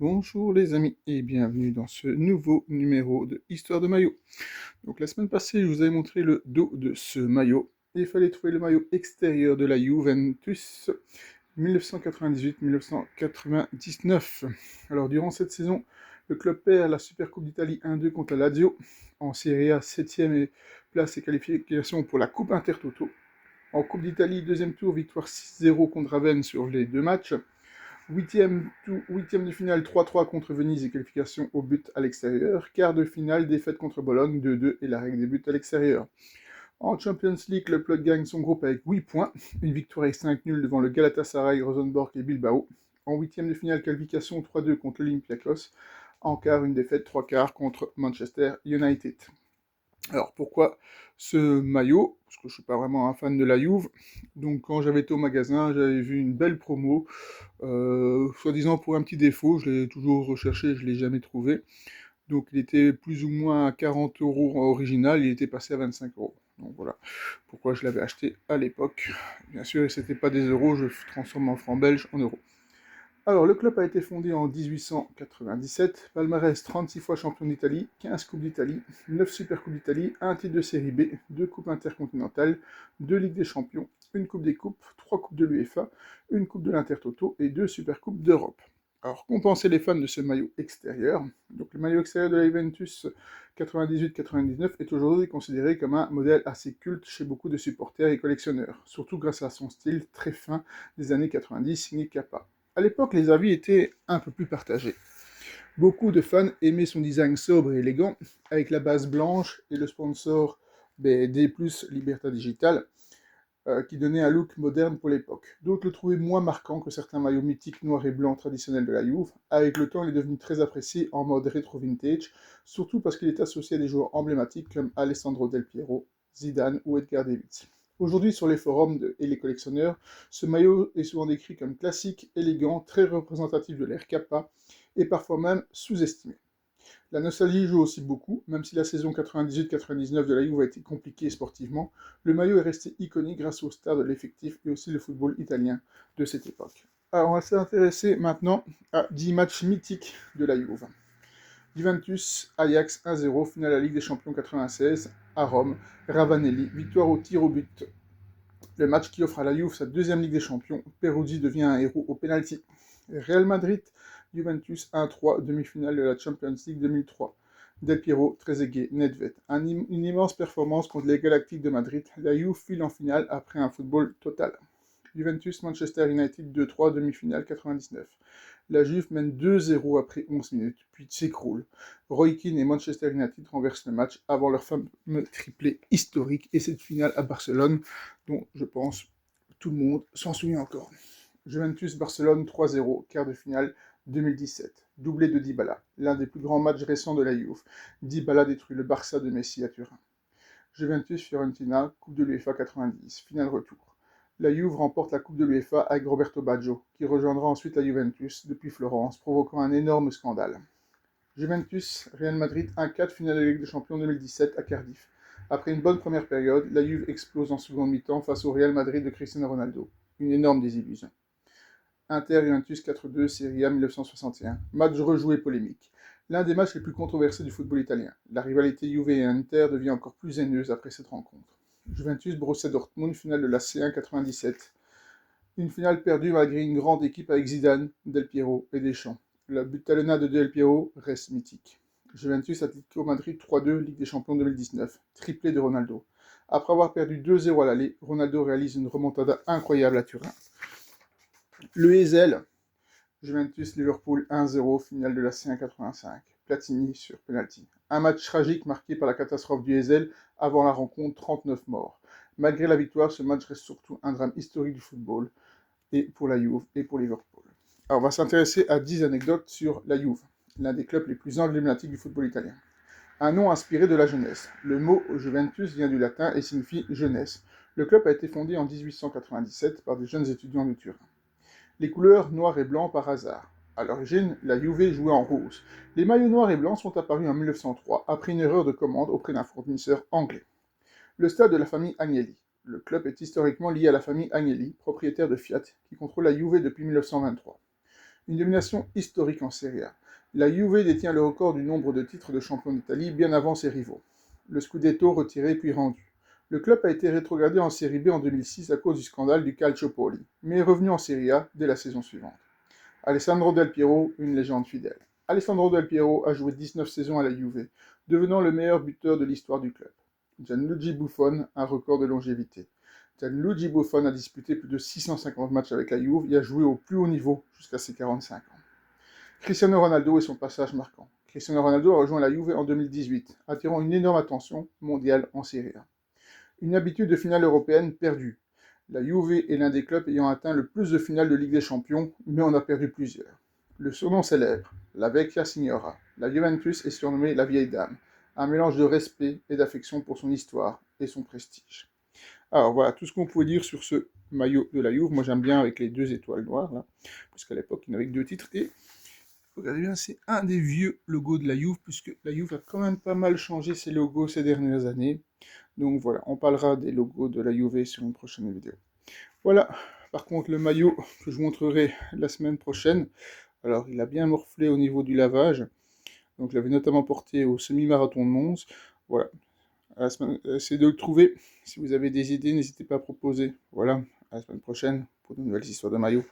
Bonjour les amis et bienvenue dans ce nouveau numéro de Histoire de maillot. Donc la semaine passée, je vous avais montré le dos de ce maillot. Et il fallait trouver le maillot extérieur de la Juventus 1998-1999. Alors durant cette saison, le club perd la Supercoupe d'Italie 1-2 contre la Lazio. En Serie A, 7e place et qualification pour la Coupe Intertoto. En Coupe d'Italie, deuxième tour, victoire 6-0 contre Ravenne sur les deux matchs. Huitième de finale 3-3 contre Venise et qualification au but à l'extérieur. Quart de finale, défaite contre Bologne 2-2 et la règle des buts à l'extérieur. En Champions League, le club gagne son groupe avec 8 points, une victoire et 5 nuls devant le Galatasaray, Rosenborg et Bilbao. En huitième de finale, qualification 3-2 contre l'Olympiakos. En quart, une défaite 3 quarts contre Manchester United. Alors pourquoi ce maillot? Parce que je suis pas vraiment un fan de la Juve. Donc quand j'avais été au magasin, j'avais vu une belle promo, soi-disant pour un petit défaut. Je l'ai toujours recherché, je l'ai jamais trouvé. Donc il était plus ou moins à 40 euros en original, il était passé à 25 euros. Donc voilà pourquoi je l'avais acheté à l'époque. Bien sûr, c'était pas des euros, je transforme en francs belges en euros. Alors, le club a été fondé en 1897, palmarès 36 fois champion d'Italie, 15 Coupes d'Italie, 9 Supercoupes d'Italie, un titre de série B, 2 Coupes intercontinentales, 2 Ligues des Champions, une Coupe des Coupes, 3 Coupes de l'UEFA, une Coupe de l'Intertoto et 2 Supercoupes d'Europe. Alors, qu'ont pensé les fans de ce maillot extérieur? Donc, le maillot extérieur de la Juventus 98-99 est aujourd'hui considéré comme un modèle assez culte chez beaucoup de supporters et collectionneurs, surtout grâce à son style très fin des années 90 signé Kappa. À l'époque, les avis étaient un peu plus partagés. Beaucoup de fans aimaient son design sobre et élégant, avec la base blanche et le sponsor D+, Libertà Digital, qui donnait un look moderne pour l'époque. D'autres le trouvaient moins marquant que certains maillots mythiques noirs et blancs traditionnels de la Juve. Avec le temps, il est devenu très apprécié en mode rétro-vintage, surtout parce qu'il est associé à des joueurs emblématiques comme Alessandro Del Piero, Zidane ou Edgar Davids. Aujourd'hui, sur les forums et les collectionneurs, ce maillot est souvent décrit comme classique, élégant, très représentatif de l'ère Kappa, et parfois même sous-estimé. La nostalgie joue aussi beaucoup, même si la saison 98-99 de la Juve a été compliquée sportivement, le maillot est resté iconique grâce au stars de l'effectif et aussi le football italien de cette époque. Alors on va s'intéresser maintenant à 10 matchs mythiques de la Juve. Juventus, Ajax 1-0, finale de la Ligue des Champions 96, à Rome, Ravanelli, victoire au tir au but. Le match qui offre à la Juve sa deuxième Ligue des Champions, Peruzzi devient un héros au penalty. Real Madrid, Juventus 1-3, demi-finale de la Champions League 2003. Del Piero, Trezeguet, Nedved. Une immense performance contre les Galactiques de Madrid. La Juve file en finale après un football total. Juventus-Manchester United 2-3, demi-finale 99. La Juve mène 2-0 après 11 minutes, puis s'écroule. Roy Keane et Manchester United renversent le match avant leur fameux triplé historique et cette finale à Barcelone, dont je pense tout le monde s'en souvient encore. Juventus-Barcelone 3-0, quart de finale 2017. Doublé de Dybala, l'un des plus grands matchs récents de la Juve. Dybala détruit le Barça de Messi à Turin. Juventus-Fiorentina, Coupe de l'UEFA 90, finale retour. La Juve remporte la Coupe de l'UEFA avec Roberto Baggio, qui rejoindra ensuite la Juventus depuis Florence, provoquant un énorme scandale. Juventus-Real Madrid 1-4, finale de la Ligue des Champions 2017 à Cardiff. Après une bonne première période, la Juve explose en seconde mi-temps face au Real Madrid de Cristiano Ronaldo. Une énorme désillusion. Inter-Juventus 4-2, Serie A 1961. Match rejoué polémique. L'un des matchs les plus controversés du football italien. La rivalité Juve et Inter devient encore plus haineuse après cette rencontre. Juventus-Borussia Dortmund, finale de la C1 97. Une finale perdue malgré une grande équipe avec Zidane, Del Piero et Deschamps. La but talonnade de Del Piero reste mythique. Juventus-Atlético Madrid 3-2, Ligue des Champions 2019. Triplé de Ronaldo. Après avoir perdu 2-0 à l'aller, Ronaldo réalise une remontada incroyable à Turin. Le Heysel, Juventus-Liverpool 1-0, finale de la C1 85. Platini sur penalty. Un match tragique marqué par la catastrophe du Heysel avant la rencontre, 39 morts. Malgré la victoire, ce match reste surtout un drame historique du football, et pour la Juve et pour Liverpool. Alors on va s'intéresser à 10 anecdotes sur la Juve, l'un des clubs les plus emblématiques du football italien. Un nom inspiré de la jeunesse. Le mot Juventus vient du latin et signifie jeunesse. Le club a été fondé en 1897 par des jeunes étudiants de Turin. Les couleurs noir et blanc par hasard. À l'origine, la Juve jouait en rose. Les maillots noirs et blancs sont apparus en 1903 après une erreur de commande auprès d'un fournisseur anglais. Le stade de la famille Agnelli. Le club est historiquement lié à la famille Agnelli, propriétaire de Fiat, qui contrôle la Juve depuis 1923. Une domination historique en Serie A. La Juve détient le record du nombre de titres de champion d'Italie bien avant ses rivaux. Le Scudetto retiré puis rendu. Le club a été rétrogradé en Série B en 2006 à cause du scandale du Calciopoli, mais est revenu en Serie A dès la saison suivante. Alessandro Del Piero, une légende fidèle. Alessandro Del Piero a joué 19 saisons à la Juve, devenant le meilleur buteur de l'histoire du club. Gianluigi Buffon, un record de longévité. Gianluigi Buffon a disputé plus de 650 matchs avec la Juve et a joué au plus haut niveau jusqu'à ses 45 ans. Cristiano Ronaldo et son passage marquant. Cristiano Ronaldo a rejoint la Juve en 2018, attirant une énorme attention mondiale en Serie A. Une habitude de finale européenne perdue. La Juve est l'un des clubs ayant atteint le plus de finales de Ligue des Champions, mais on a perdu plusieurs. Le surnom célèbre, la Vecchia Signora. La Juventus est surnommée la Vieille Dame, un mélange de respect et d'affection pour son histoire et son prestige. Alors voilà, tout ce qu'on pouvait dire sur ce maillot de la Juve. Moi j'aime bien avec les 2 étoiles noires, là, parce qu'à l'époque il n'avait que 2 titres. Et regardez bien, c'est un des vieux logos de la Juve, puisque la Juve a quand même pas mal changé ses logos ces dernières années. Donc voilà, on parlera des logos de la Juve sur une prochaine vidéo. Voilà, par contre le maillot que je vous montrerai la semaine prochaine, alors il a bien morflé au niveau du lavage, donc je l'avais notamment porté au semi-marathon de Mons. Voilà, essayez de le trouver. Si vous avez des idées, n'hésitez pas à proposer. Voilà, à la semaine prochaine pour de nouvelles histoires de maillots.